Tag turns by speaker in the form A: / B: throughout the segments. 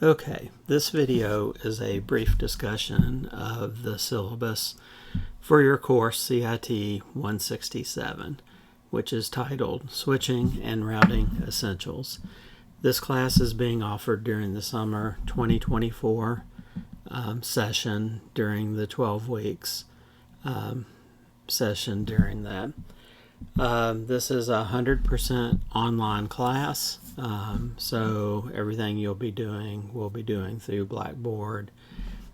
A: Okay, this video is a brief discussion of the syllabus for your course CIT 167, which is titled Switching and Routing Essentials. This class is being offered during the summer 2024 session during the 12 weeks session during that. This is a 100% online class, so everything you'll be doing, we'll be doing through Blackboard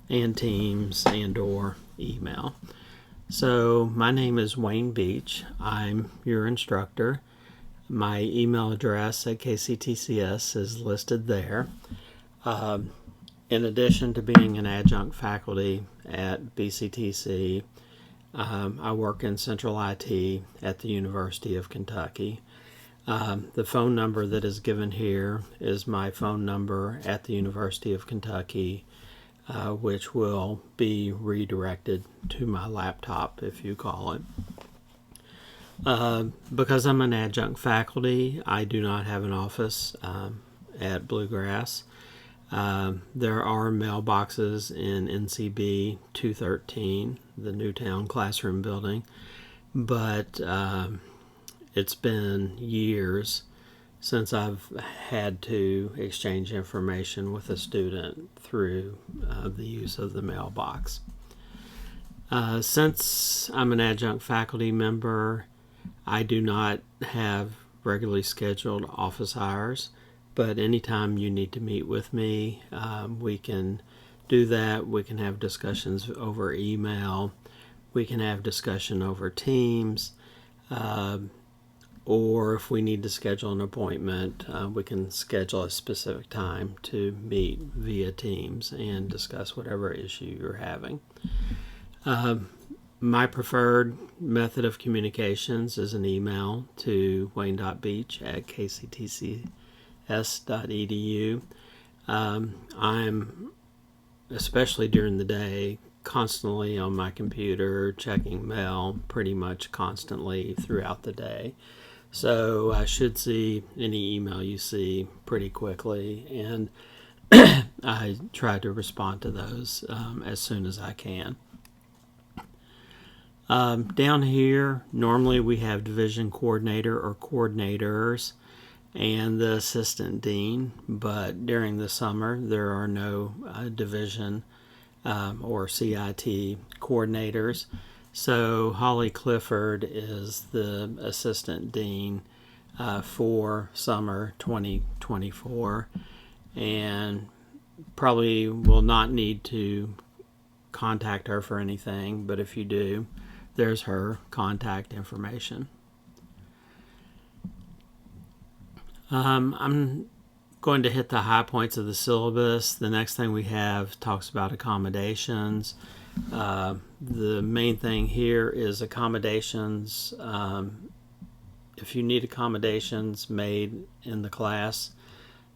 A: and Teams and or email. So my name is Wayne Beach. I'm your instructor. My email address at KCTCS is listed there. In addition to being an adjunct faculty at BCTC, I work in Central IT at the University of Kentucky. The phone number that is given here is my phone number at the University of Kentucky, which will be redirected to my laptop if you call it. Because I'm an adjunct faculty, I do not have an office at Bluegrass. There are mailboxes in NCB 213, the Newtown Classroom Building, but it's been years since I've had to exchange information with a student through the use of the mailbox. Since I'm an adjunct faculty member, I do not have regularly scheduled office hours. But anytime you need to meet with me, we can do that. We can have discussions over email. We can have discussion over Teams. Or if we need to schedule an appointment, we can schedule a specific time to meet via Teams and discuss whatever issue you're having. My preferred method of communications is an email to wayne.beach@kctc.edu. I'm, especially during the day, constantly on my computer checking mail pretty much constantly throughout the day. So I should see any email you see pretty quickly, and I try to respond to those as soon as I can. Down here, normally we have division coordinator or coordinators and the assistant dean, but during the summer there are no division or CIT coordinators. So Holly Clifford is the assistant dean for summer 2024, and probably will not need to contact her for anything, but if you do, there's her contact information. I'm going to hit the high points of the syllabus. The next thing we have talks about accommodations. The main thing here is accommodations. If you need accommodations made in the class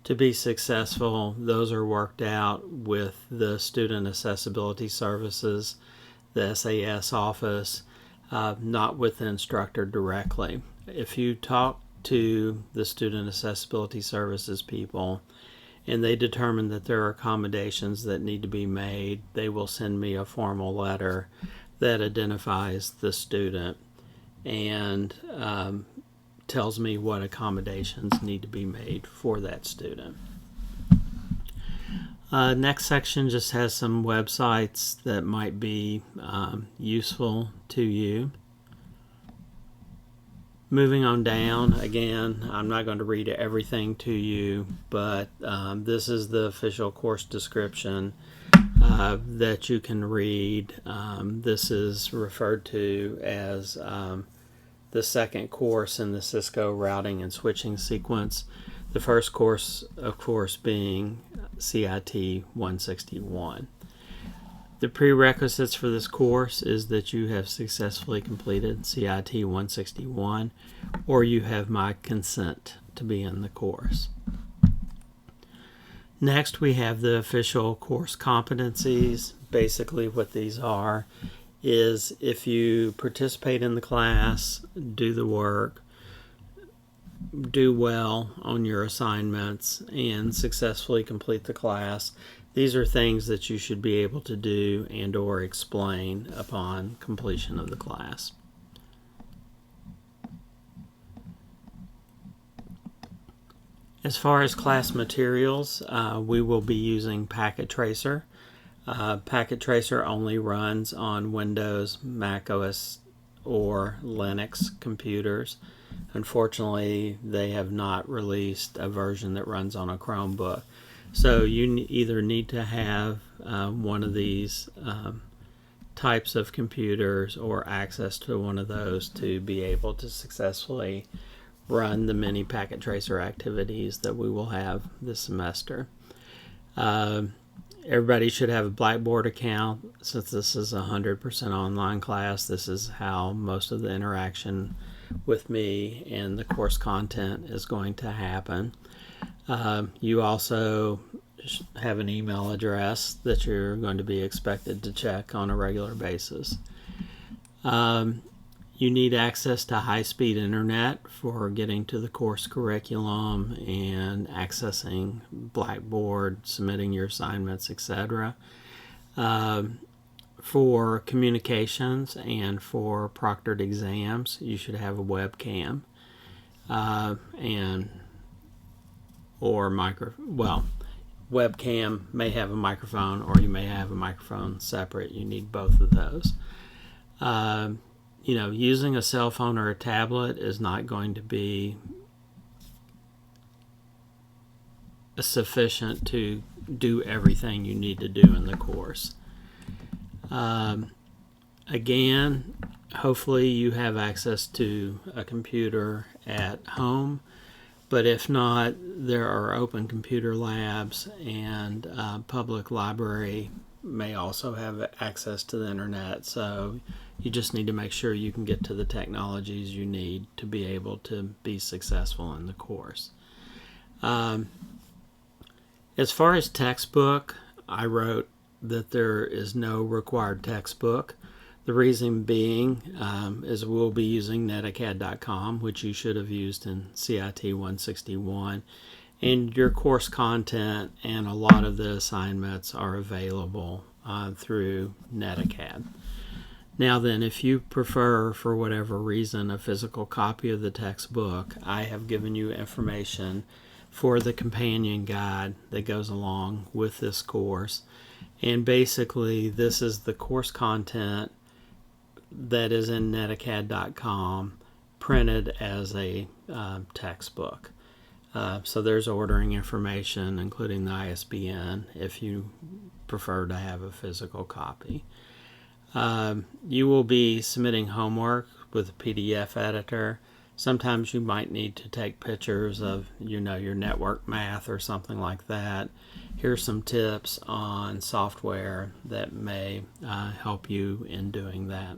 A: to be successful, those are worked out with the Student Accessibility Services, the SAS office, not with the instructor directly. If you talk to the Student Accessibility Services people and they determine that there are accommodations that need to be made, they will send me a formal letter that identifies the student and tells me what accommodations need to be made for that student. Next section just has some websites that might be useful to you. Moving on down, again, I'm not going to read everything to you, but this is the official course description that you can read. This is referred to as the second course in the Cisco routing and switching sequence. The first course, of course, being CIT 161. The prerequisites for this course is that you have successfully completed CIT 161 or you have my consent to be in the course. Next, we have the official course competencies. Basically what these are is if you participate in the class, do the work, do well on your assignments and successfully complete the class. These are things that you should be able to do and or explain upon completion of the class. As far as class materials, we will be using Packet Tracer. Packet Tracer only runs on Windows, Mac OS, or Linux computers. Unfortunately, they have not released a version that runs on a Chromebook. So you either need to have one of these types of computers or access to one of those to be able to successfully run the many Packet Tracer activities that we will have this semester. Everybody should have a Blackboard account. Since this is a 100% online class, this is how most of the interaction with me and the course content is going to happen. You also have an email address that you're going to be expected to check on a regular basis. You need access to high-speed internet for getting to the course curriculum and accessing Blackboard, submitting your assignments, etc. For communications and for proctored exams, you should have a webcam webcam may have a microphone, or you may have a microphone separate. You need both of those. Using a cell phone or a tablet is not going to be sufficient to do everything you need to do in the course. Again, hopefully you have access to a computer at home, but if not, there are open computer labs, and public library may also have access to the internet. So you just need to make sure you can get to the technologies you need to be able to be successful in the course. As far as textbook, I wrote that there is no required textbook. The reason being is we'll be using netacad.com, which you should have used in CIT 161, and your course content and a lot of the assignments are available through netacad. Now then, if you prefer, for whatever reason, a physical copy of the textbook, I have given you information for the companion guide that goes along with this course. And basically, this is the course content that is in netacad.com printed as a textbook. So there's ordering information, including the ISBN, if you prefer to have a physical copy. You will be submitting homework with a PDF editor. Sometimes you might need to take pictures of, your network math or something like that. Here's some tips on software that may help you in doing that.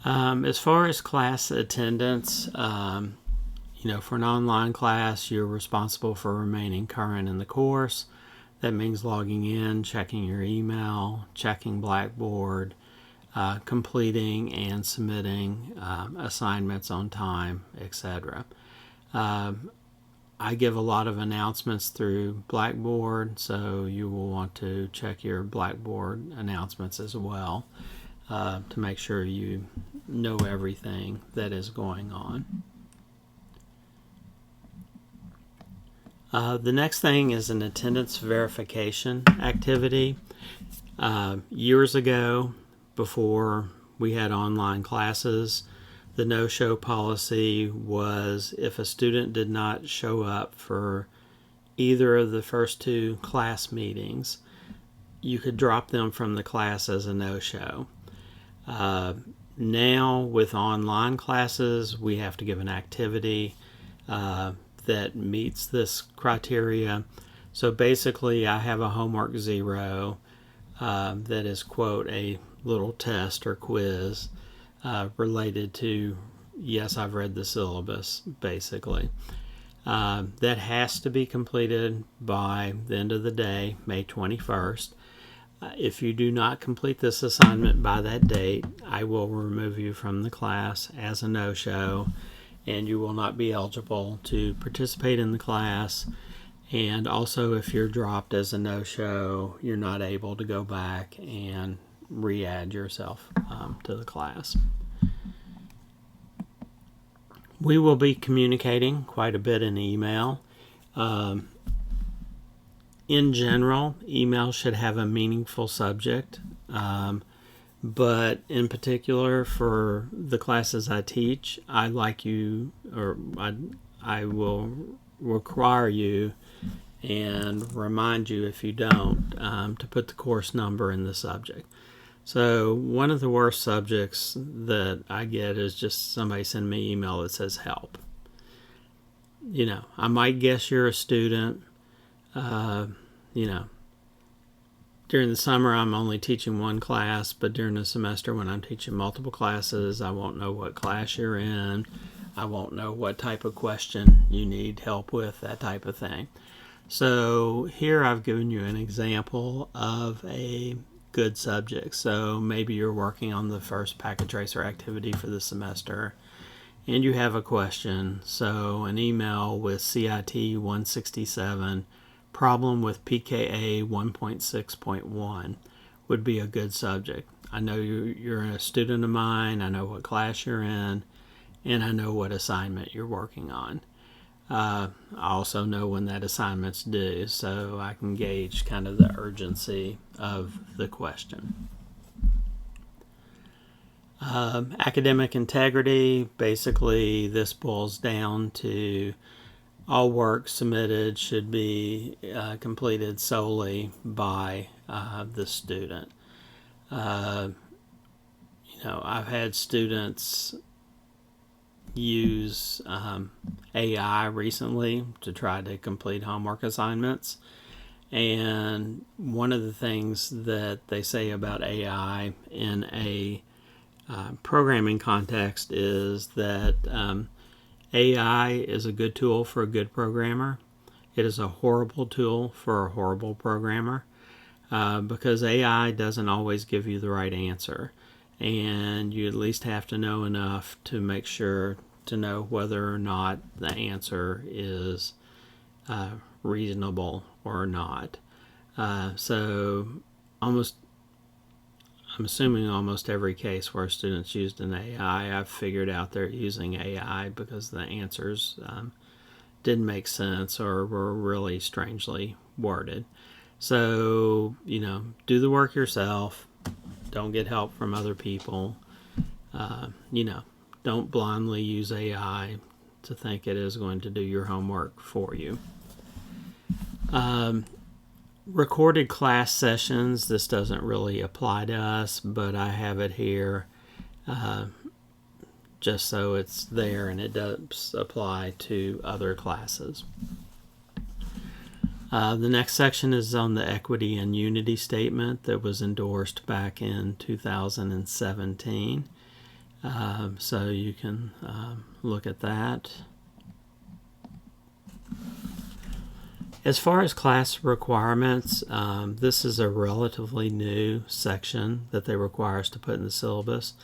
A: As far as class attendance, for an online class, you're responsible for remaining current in the course. That means logging in, checking your email, checking Blackboard, completing and submitting assignments on time, etc. I give a lot of announcements through Blackboard, so you will want to check your Blackboard announcements as well to make sure you know everything that is going on. The next thing is an attendance verification activity. Years ago, before we had online classes, the no-show policy was if a student did not show up for either of the first two class meetings, you could drop them from the class as a no-show. Now, with online classes, we have to give an activity that meets this criteria. So basically, I have a homework 0 that is, quote, a little test or quiz related to, yes, I've read the syllabus, basically. That has to be completed by the end of the day, May 21st. If you do not complete this assignment by that date, I will remove you from the class as a no-show, and you will not be eligible to participate in the class. And also, if you're dropped as a no-show, you're not able to go back and re-add yourself to the class. We will be communicating quite a bit in email. In general, email should have a meaningful subject, but in particular for the classes I teach, I will require you and remind you, if you don't, to put the course number in the subject. So one of the worst subjects that I get is just somebody send me an email that says help. I might guess you're a student. During the summer I'm only teaching one class, but during the semester when I'm teaching multiple classes, I won't know what class you're in. I won't know what type of question you need help with, that type of thing. So here I've given you an example of a good subject. So maybe you're working on the first packet tracer activity for the semester, and you have a question. So an email with CIT 167, problem with PKA 1.6.1 would be a good subject. I know you're a student of mine, I know what class you're in, and I know what assignment you're working on. I also know when that assignment's due, so I can gauge kind of the urgency of the question. Academic integrity, basically this boils down to all work submitted should be completed solely by the student. I've had students use AI recently to try to complete homework assignments, and one of the things that they say about AI in a programming context is that AI is a good tool for a good programmer. It is a horrible tool for a horrible programmer because AI doesn't always give you the right answer, and you at least have to know enough to make sure to know whether or not the answer is reasonable or not. So I'm assuming almost every case where students used an AI, I've figured out they're using AI because the answers didn't make sense or were really strangely worded. So, do the work yourself. Don't get help from other people. Don't blindly use AI to think it is going to do your homework for you. Recorded class sessions, this doesn't really apply to us, but I have it here just so it's there, and it does apply to other classes. The next section is on the equity and unity statement that was endorsed back in 2017. So you can look at that. As far as class requirements, this is a relatively new section that they require us to put in the syllabus.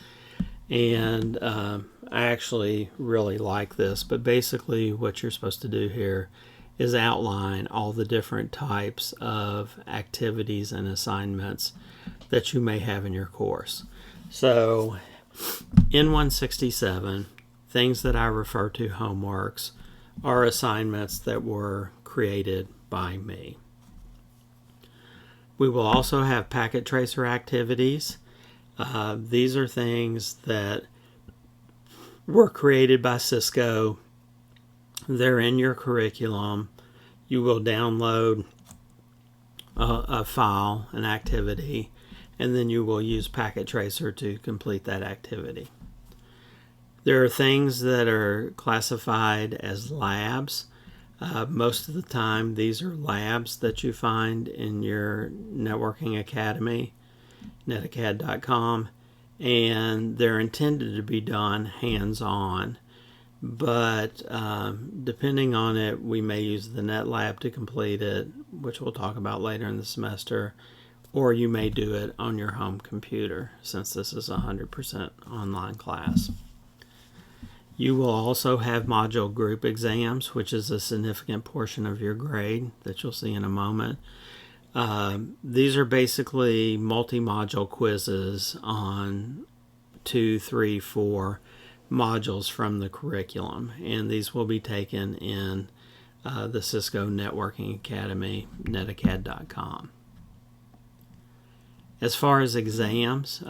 A: And I actually really like this, but basically what you're supposed to do here is outline all the different types of activities and assignments that you may have in your course. So in 167, things that I refer to homeworks are assignments that were created by me. We will also have packet tracer activities. These are things that were created by Cisco. They're in your curriculum. You will download a file, an activity, and then you will use packet tracer to complete that activity. There are things that are classified as labs. Most of the time, these are labs that you find in your networking academy, netacad.com, and they're intended to be done hands-on. But depending on it, we may use the NetLab to complete it, which we'll talk about later in the semester, or you may do it on your home computer since this is a 100% online class. You will also have module group exams, which is a significant portion of your grade that you'll see in a moment. These are basically multi-module quizzes on 2, 3, 4 modules from the curriculum, and these will be taken in the Cisco Networking Academy, netacad.com. As far as exams,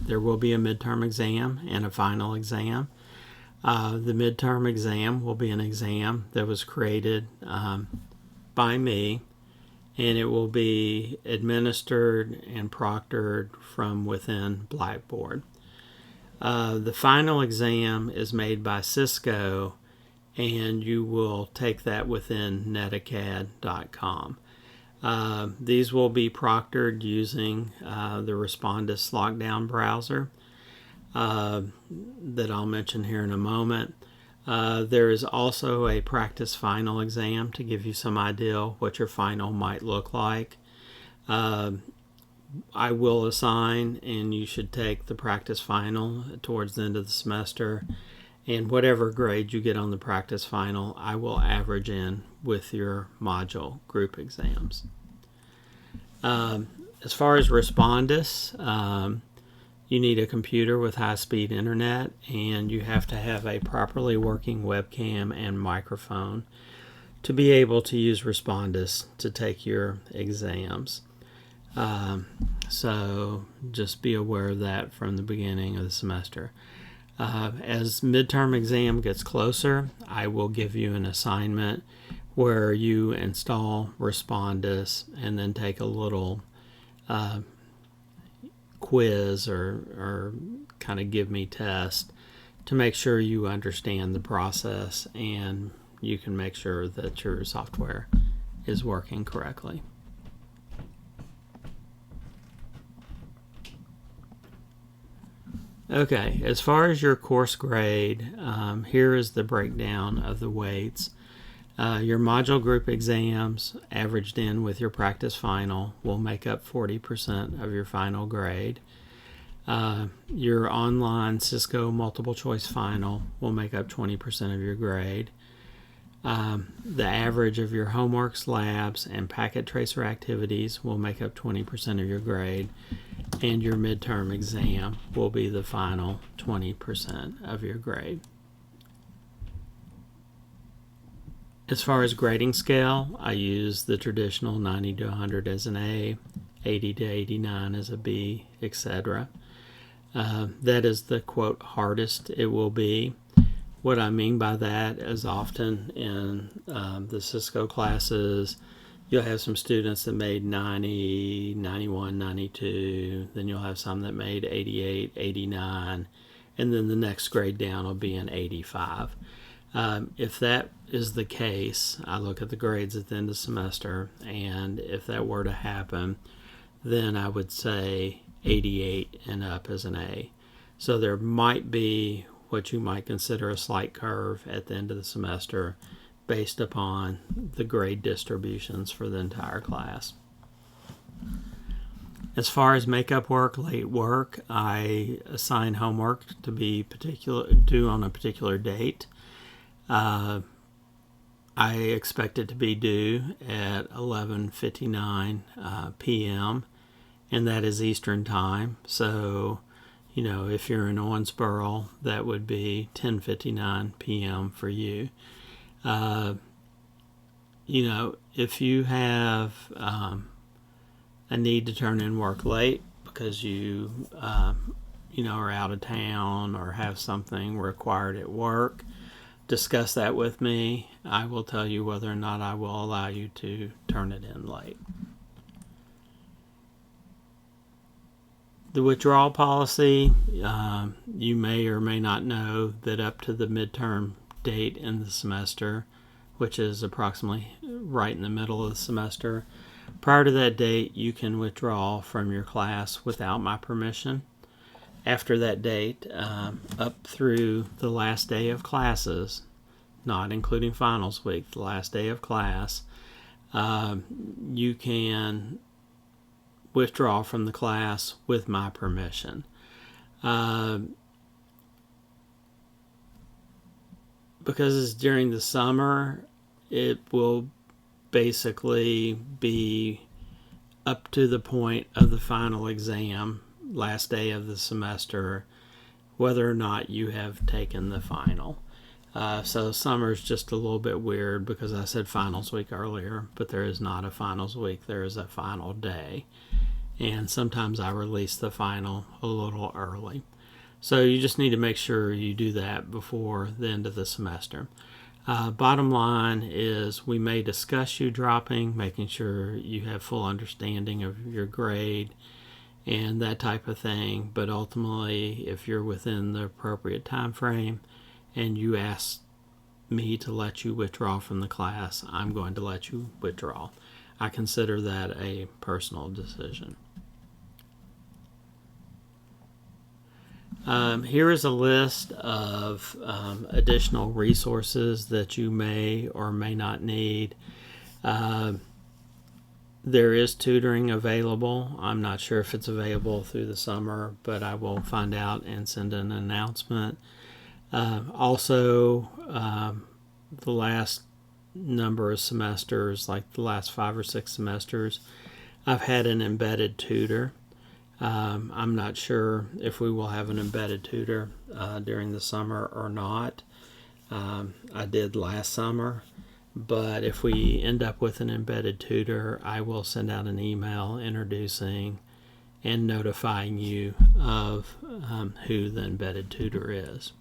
A: there will be a midterm exam and a final exam. The midterm exam will be an exam that was created by me, and it will be administered and proctored from within Blackboard. The final exam is made by Cisco, and you will take that within netacad.com. These will be proctored using the Respondus Lockdown browser that I'll mention here in a moment. There is also a practice final exam to give you some idea what your final might look like. I will assign, and you should take the practice final towards the end of the semester, and whatever grade you get on the practice final, I will average in with your module group exams. As far as Respondus, you need a computer with high-speed internet, and you have to have a properly working webcam and microphone to be able to use Respondus to take your exams. So just be aware of that from the beginning of the semester. As midterm exam gets closer, I will give you an assignment where you install Respondus and then take a little quiz or kind of give me test to make sure you understand the process and you can make sure that your software is working correctly. Okay, as far as your course grade, here is the breakdown of the weights. Your module group exams averaged in with your practice final will make up 40% of your final grade. Your online Cisco multiple choice final will make up 20% of your grade. The average of your homeworks, labs, and packet tracer activities will make up 20% of your grade, and your midterm exam will be the final 20% of your grade. As far as grading scale, I use the traditional 90 to 100 as an A, 80 to 89 as a B, etc. That is the, quote, hardest it will be. What I mean by that is often in the Cisco classes, you'll have some students that made 90, 91, 92, then you'll have some that made 88, 89, and then the next grade down will be an 85. If that is the case, I look at the grades at the end of the semester, and if that were to happen, then I would say 88 and up as an A. So there might be what you might consider a slight curve at the end of the semester based upon the grade distributions for the entire class. As far as makeup work, late work, I assign homework to be due on a particular date. I expect it to be due at 11:59 p.m. and that is Eastern Time. So, if you're in Owensboro, that would be 10:59 p.m. for you. If you have a need to turn in work late because you are out of town or have something required at work, discuss that with me. I will tell you whether or not I will allow you to turn it in late. The withdrawal policy, you may or may not know that up to the midterm date in the semester, which is approximately right in the middle of the semester, prior to that date, you can withdraw from your class without my permission. After that date, up through the last day of classes, not including finals week, the last day of class, you can withdraw from the class with my permission. Because it's during the summer, it will basically be up to the point of the final exam, last day of the semester, whether or not you have taken the final. So summer's just a little bit weird because I said finals week earlier, but there is not a finals week. There is a final day. And sometimes I release the final a little early. So you just need to make sure you do that before the end of the semester. Bottom line is we may discuss you dropping, making sure you have full understanding of your grade and that type of thing. But ultimately, if you're within the appropriate time frame and you ask me to let you withdraw from the class, I'm going to let you withdraw. I consider that a personal decision. Here is a list of additional resources that you may or may not need. There is tutoring available. I'm not sure if it's available through the summer, but I will find out and send an announcement. Also, the last number of semesters, like the last 5 or 6 semesters, I've had an embedded tutor. I'm not sure if we will have an embedded tutor during the summer or not. I did last summer, but if we end up with an embedded tutor, I will send out an email introducing and notifying you of who the embedded tutor is.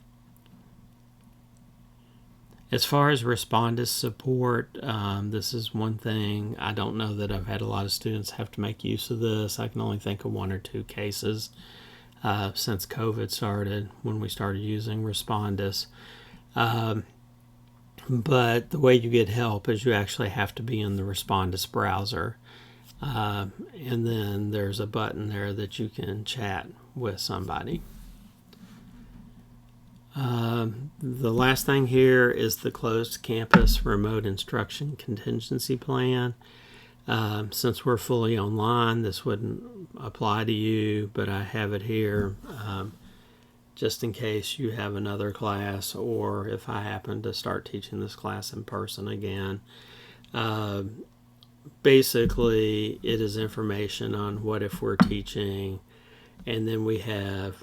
A: As far as Respondus support, this is one thing. I don't know that I've had a lot of students have to make use of this. I can only think of 1 or 2 cases since COVID started, when we started using Respondus. But the way you get help is you actually have to be in the Respondus browser. And then there's a button there that you can chat with somebody. The last thing here is the closed campus remote instruction contingency plan. Since we're fully online, this wouldn't apply to you, but I have it here just in case you have another class, or if I happen to start teaching this class in person again. Basically, it is information on what if we're teaching and then we have,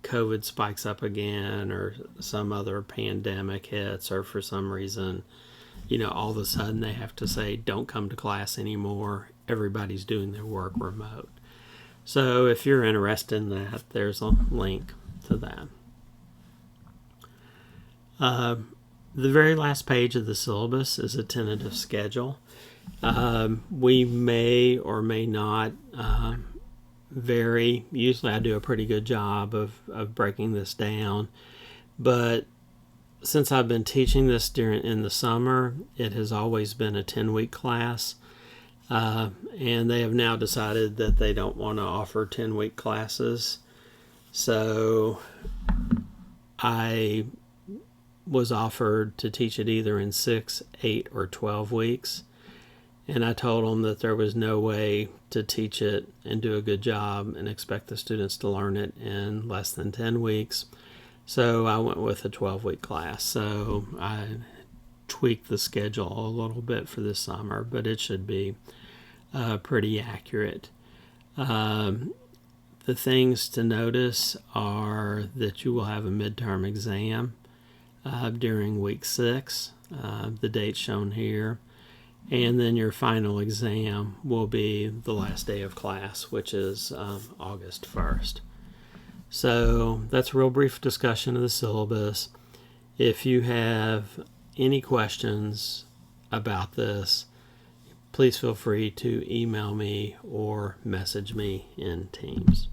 A: COVID spikes up again, or some other pandemic hits, or for some reason, all of a sudden they have to say, don't come to class anymore. Everybody's doing their work remote. So if you're interested in that, there's a link to that. The very last page of the syllabus is a tentative schedule. We may or may not vary. Usually I do a pretty good job of breaking this down, but since I've been teaching this in the summer, it has always been a 10-week class, and they have now decided that they don't want to offer 10-week classes. So I was offered to teach it either in 6, 8, or 12 weeks. And I told them that there was no way to teach it and do a good job and expect the students to learn it in less than 10 weeks. So I went with a 12-week class. So I tweaked the schedule a little bit for this summer, but it should be pretty accurate. The things to notice are that you will have a midterm exam during week 6, the date shown here. And then your final exam will be the last day of class, which is August 1st. So that's a real brief discussion of the syllabus. If you have any questions about this, please feel free to email me or message me in Teams.